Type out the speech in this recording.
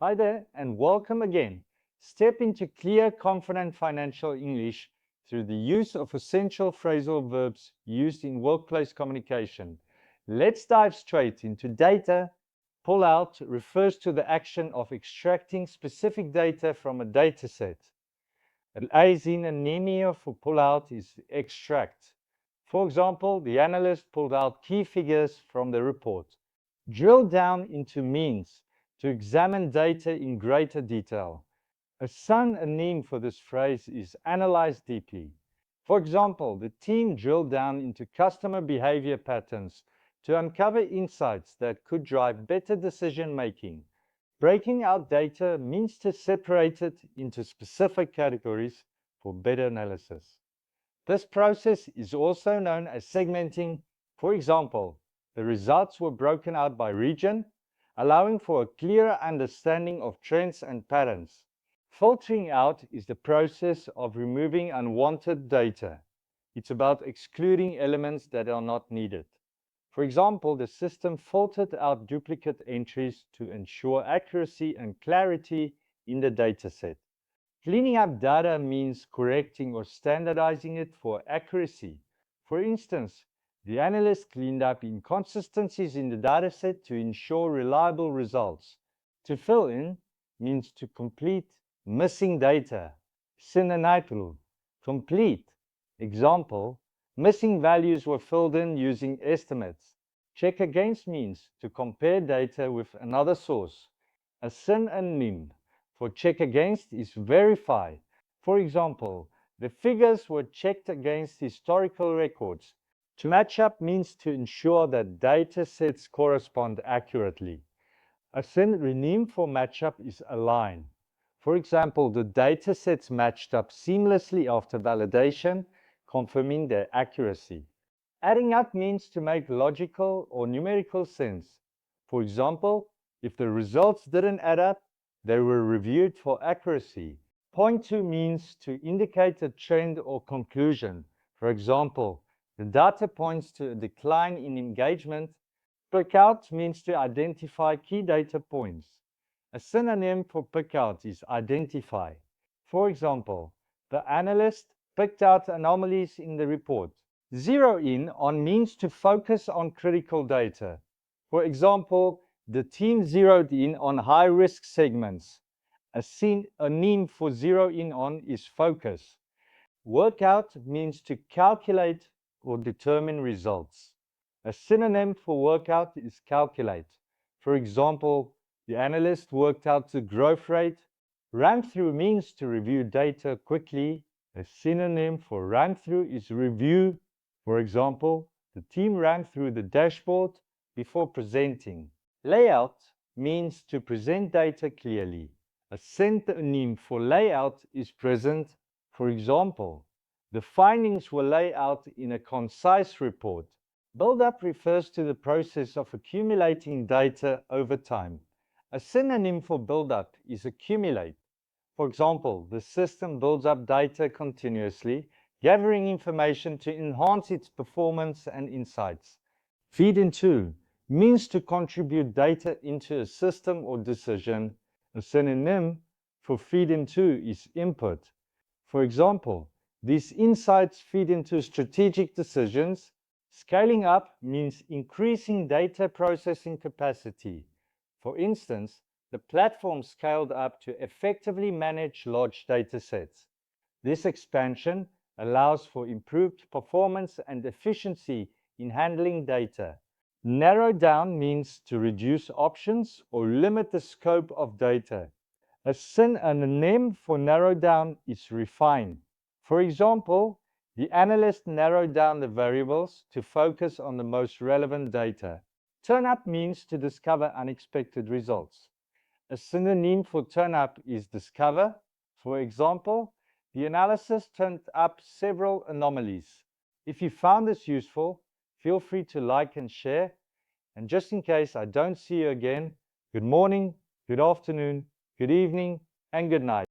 Hi there, and welcome again. Step into clear, confident financial English through the use of essential phrasal verbs used in workplace communication. Let's dive straight into data. Pull out refers to the action of extracting specific data from a dataset. A synonym for pull out is extract. For example, the analyst pulled out key figures from the report. Drill down into means to examine data in greater detail. A synonym for this phrase is analyze deeply. For example, the team drilled down into customer behavior patterns to uncover insights that could drive better decision making. Breaking out data means to separate it into specific categories for better analysis. This process is also known as segmenting. For example, the results were broken out by region, allowing for a clearer understanding of trends and patterns. Filtering out is the process of removing unwanted data. It's about excluding elements that are not needed. For example, the system filtered out duplicate entries to ensure accuracy and clarity in the dataset. Cleaning up data means correcting or standardizing it for accuracy. For instance, the analyst cleaned up inconsistencies in the dataset to ensure reliable results. To fill in means to complete missing data. Synonym, complete. Example, missing values were filled in using estimates. Check against means to compare data with another source. A synonym for check against is verify. For example, the figures were checked against historical records. To match up means to ensure that data sets correspond accurately. A synonym for matchup is align. For example, the data sets matched up seamlessly after validation, confirming their accuracy. Adding up means to make logical or numerical sense. For example, if the results didn't add up, they were reviewed for accuracy. Point to means to indicate a trend or conclusion. For example, the data points to a decline in engagement. Pick out means to identify key data points. A synonym for pick out is identify. For example, the analyst picked out anomalies in the report. Zero in on means to focus on critical data. For example, the team zeroed in on high-risk segments. A synonym for zero in on is focus. Workout means to calculate or determine results. A synonym for workout is calculate. For example, the analyst worked out the growth rate. Run through means to review data quickly. A synonym for run through is review. For example, the team ran through the dashboard before presenting. Layout means to present data clearly. A synonym for layout is present. For example, the findings were laid out in a concise report. Build-up refers to the process of accumulating data over time. A synonym for build-up is accumulate. For example, the system builds up data continuously, gathering information to enhance its performance and insights. Feed into means to contribute data into a system or decision. A synonym for feed into is input. For example, these insights feed into strategic decisions. Scaling up means increasing data processing capacity. For instance, the platform scaled up to effectively manage large data sets. This expansion allows for improved performance and efficiency in handling data. Narrow down means to reduce options or limit the scope of data. A synonym for narrow down is refine. For example, the analyst narrowed down the variables to focus on the most relevant data. Turn up means to discover unexpected results. A synonym for turn up is discover. For example, the analysis turned up several anomalies. If you found this useful, feel free to like and share. And just in case I don't see you again, good morning, good afternoon, good evening, and good night.